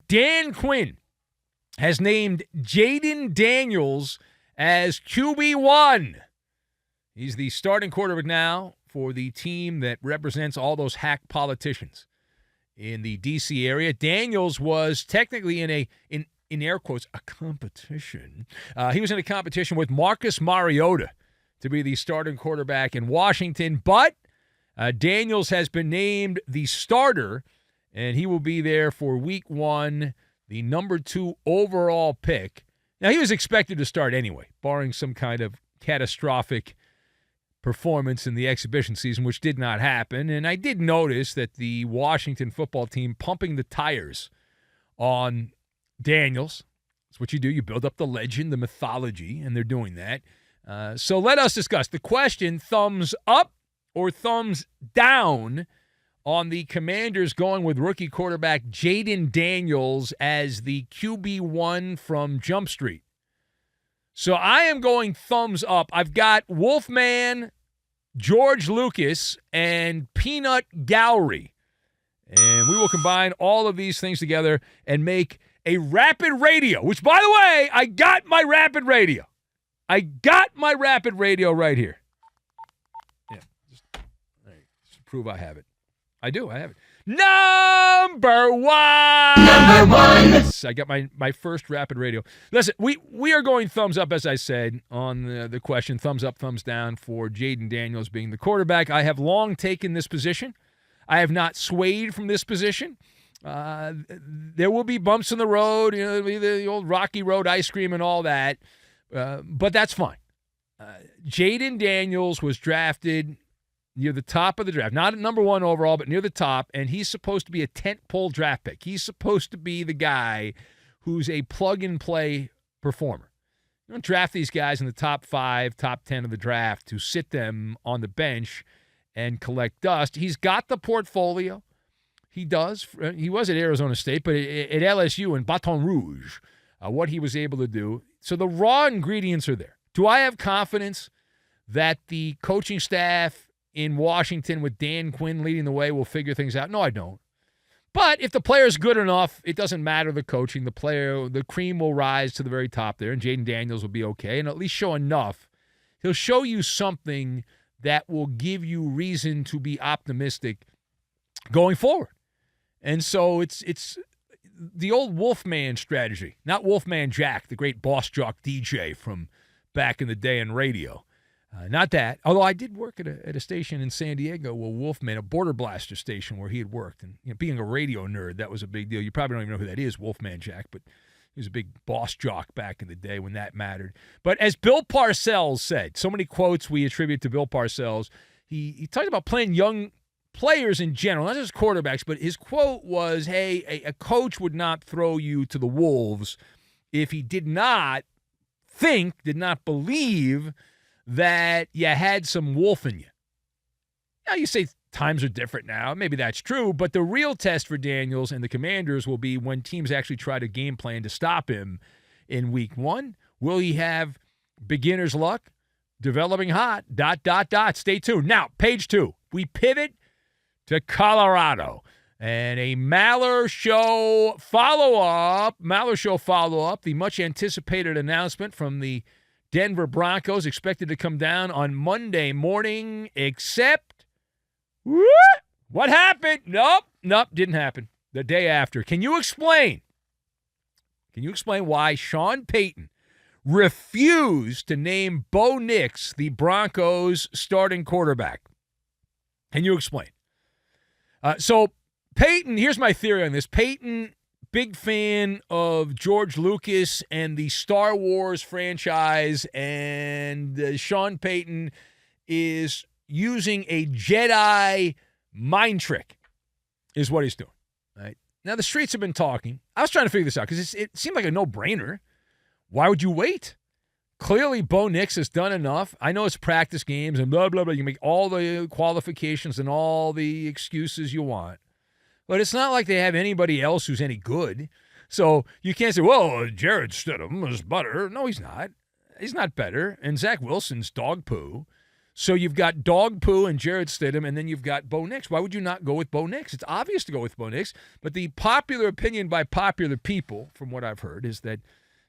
Dan Quinn has named Jayden Daniels as QB1. He's the starting quarterback now for the team that represents all those hack politicians in the D.C. area. Daniels was technically in air quotes, a competition. He was in a competition with Marcus Mariota to be the starting quarterback in Washington, but Daniels has been named the starter, and he will be there for week 1, the number 2 overall pick. Now, he was expected to start anyway, barring some kind of catastrophic performance in the exhibition season, which did not happen. And I did notice that the Washington football team pumping the tires on Daniels. That's what you do. You build up the legend, the mythology, and they're doing that. So let us discuss the question, thumbs up or thumbs down on the Commanders going with rookie quarterback Jayden Daniels as the QB1 from Jump Street. So I am going thumbs up. I've got Wolfman, George Lucas, and Peanut Gallery. And we will combine all of these things together and make a rapid radio, which, by the way, I got my rapid radio. I got my rapid radio right here. Yeah, just to prove I have it. I do. I have it. Number one. Yes, I got my first rapid radio. Listen, we are going thumbs up, as I said, on the question. Thumbs up, thumbs down for Jayden Daniels being the quarterback. I have long taken this position. I have not swayed from this position. There will be bumps in the road, the old Rocky Road ice cream and all that, but that's fine. Jayden Daniels was drafted near the top of the draft, not at number 1 overall, but near the top, and he's supposed to be a tent-pole draft pick. He's supposed to be the guy who's a plug-and-play performer. You don't draft these guys in the top 5, top 10 of the draft to sit them on the bench and collect dust. He's got the portfolio. He does. He was at Arizona State, but at LSU in Baton Rouge, what he was able to do. So the raw ingredients are there. Do I have confidence that the coaching staff in Washington with Dan Quinn leading the way will figure things out? No, I don't. But if the player's good enough, it doesn't matter the coaching. The cream will rise to the very top there, and Jayden Daniels will be okay and at least show enough. He'll show you something that will give you reason to be optimistic going forward. And so it's the old Wolfman strategy, not Wolfman Jack, the great boss jock DJ from back in the day in radio. Not that, although I did work at a station in San Diego, Wolfman, a Border Blaster station where he had worked. And being a radio nerd, that was a big deal. You probably don't even know who that is, Wolfman Jack, but he was a big boss jock back in the day when that mattered. But as Bill Parcells said, so many quotes we attribute to Bill Parcells, he talked about playing young players in general, not just quarterbacks, but his quote was, hey, a coach would not throw you to the wolves if he did not believe that you had some wolf in you. Now, you say times are different now. Maybe that's true, but the real test for Daniels and the Commanders will be when teams actually try to game plan to stop him in week 1. Will he have beginner's luck? Developing hot, ... Stay tuned. Now, page 2. We pivot to Colorado. And a Maller Show follow-up, the much-anticipated announcement from the Denver Broncos expected to come down on Monday morning, except, what happened? Nope, didn't happen. The day after. Can you explain why Sean Payton refused to name bonix the Broncos starting quarterback? Can you explain? So Payton, here's my theory on this. Payton, big fan of George Lucas and the Star Wars franchise, and Sean Payton is using a Jedi mind trick is what he's doing. Right? Now, the streets have been talking. I was trying to figure this out because it seemed like a no-brainer. Why would you wait? Clearly, Bo Nix has done enough. I know it's practice games and blah, blah, blah. You make all the qualifications and all the excuses you want. But it's not like they have anybody else who's any good. So you can't say, well, Jared Stidham is better. No, he's not. He's not better. And Zach Wilson's dog poo. So you've got dog poo and Jared Stidham, and then you've got bonix. Why would you not go with bonix? It's obvious to go with bonix, but the popular opinion by popular people, from what I've heard, is that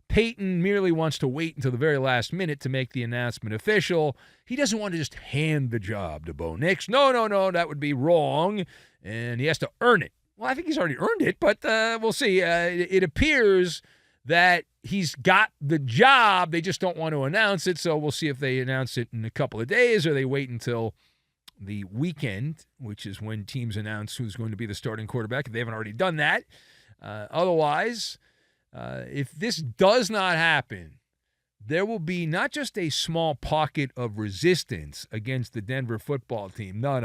Payton merely wants to wait until the very last minute to make the announcement official. He doesn't want to just hand the job to bonix. No, that would be wrong, and he has to earn it. Well, I think he's already earned it, but we'll see. It appears that he's got the job. They just don't want to announce it, so we'll see if they announce it in a couple of days or they wait until the weekend, which is when teams announce who's going to be the starting quarterback, if they haven't already done that. Otherwise, if this does not happen, there will be not just a small pocket of resistance against the Denver football team. No.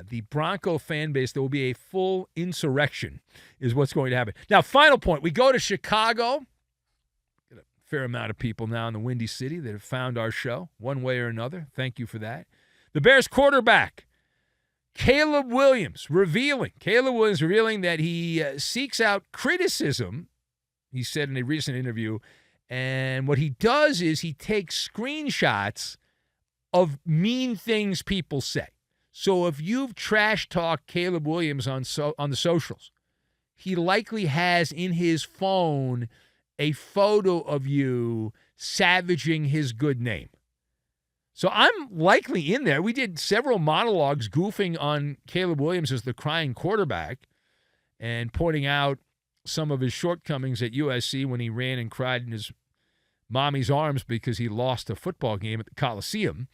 The Bronco fan base, there will be a full insurrection is what's going to happen. Now, final point. We go to Chicago. Got a fair amount of people now in the Windy City that have found our show one way or another. Thank you for that. The Bears quarterback, Caleb Williams revealing that he seeks out criticism, he said in a recent interview, and what he does is he takes screenshots of mean things people say. So if you've trash-talked Caleb Williams on the socials, he likely has in his phone a photo of you savaging his good name. So I'm likely in there. We did several monologues goofing on Caleb Williams as the crying quarterback and pointing out some of his shortcomings at USC when he ran and cried in his mommy's arms because he lost a football game at the Coliseum.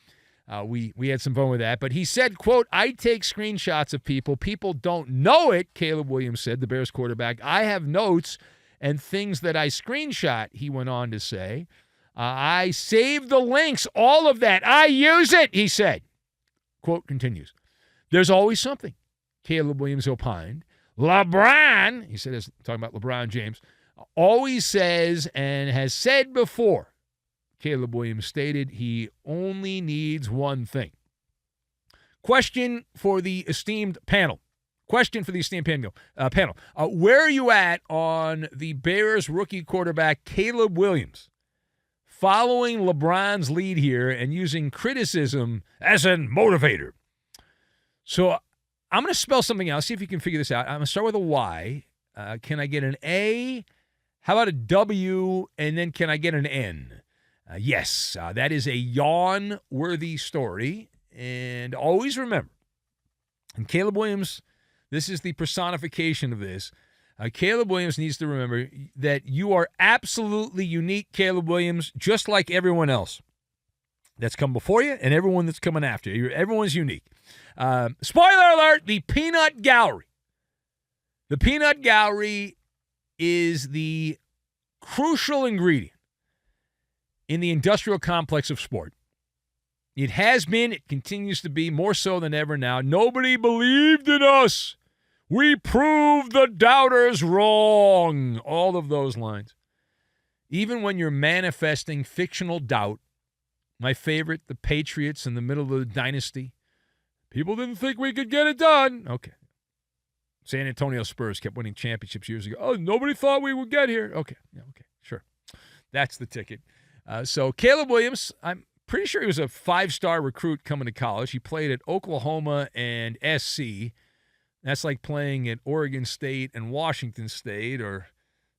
We had some fun with that. But he said, quote, I take screenshots of people. People don't know it, Caleb Williams said, the Bears quarterback. I have notes and things that I screenshot, he went on to say. I save the links, all of that. I use it, he said. Quote continues. There's always something, Caleb Williams opined. LeBron, he said, talking about LeBron James, always says and has said before, Caleb Williams stated, he only needs one thing. Question for the esteemed panel. Where are you at on the Bears rookie quarterback, Caleb Williams, following LeBron's lead here and using criticism as a motivator? So I'm going to spell something out. See if you can figure this out. I'm going to start with a Y. Can I get an A? How about a W? And then can I get an N? Yes, that is a yawn-worthy story. And always remember, and Caleb Williams, this is the personification of this. Caleb Williams needs to remember that you are absolutely unique, Caleb Williams, just like everyone else that's come before you and everyone that's coming after you. Everyone's unique. Spoiler alert, the peanut gallery. The peanut gallery is the crucial ingredient in the industrial complex of sport. It has been, it continues to be, more so than ever now. Nobody believed in us. We proved the doubters wrong. All of those lines. Even when you're manifesting fictional doubt, my favorite, the Patriots in the middle of the dynasty, people didn't think we could get it done. Okay. San Antonio Spurs kept winning championships years ago. Oh, nobody thought we would get here. Okay. Yeah, okay. Sure. That's the ticket. So Caleb Williams, I'm pretty sure he was a 5-star recruit coming to college. He played at Oklahoma and SC. That's like playing at Oregon State and Washington State or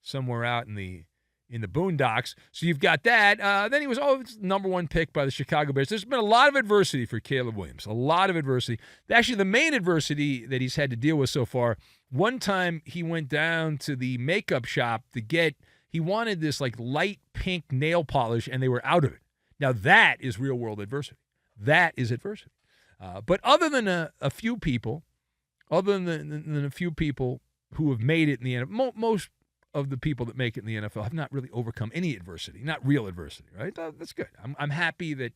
somewhere out in the boondocks. So you've got that. Then he was number 1 pick by the Chicago Bears. There's been a lot of adversity for Caleb Williams, a lot of adversity. Actually, the main adversity that he's had to deal with so far, one time he went down to the makeup shop to get, he wanted this like light pink nail polish, and they were out of it. Now that is real-world adversity. That is adversity. But other than a few people, other than a few people who have made it in the NFL, most of the people that make it in the NFL have not really overcome any adversity, not real adversity, right? That's good. I'm happy that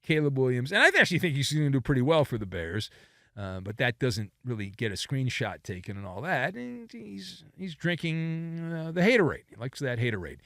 Caleb Williams, and I actually think he's going to do pretty well for the Bears, but that doesn't really get a screenshot taken and all that. And he's drinking the haterade. He likes that haterade.